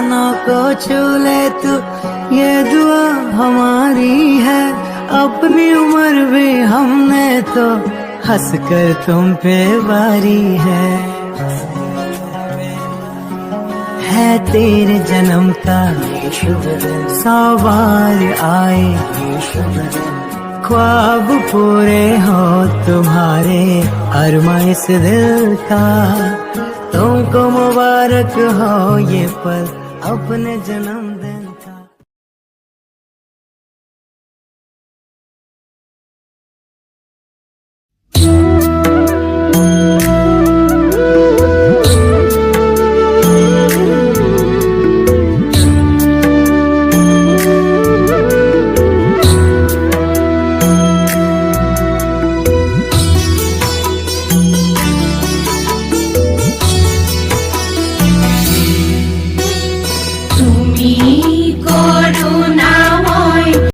आसमानों को छू ले तू, ये दुआ हमारी है। अपनी उम्र भी हमने तो हंस कर तुम पे वारी है तेरे जन्म का सौ बार आए, ख्वाब पूरे हो तुम्हारे अरमां इस दिल का। तुमको मुबारक हो ये पल अपने जन्मदिन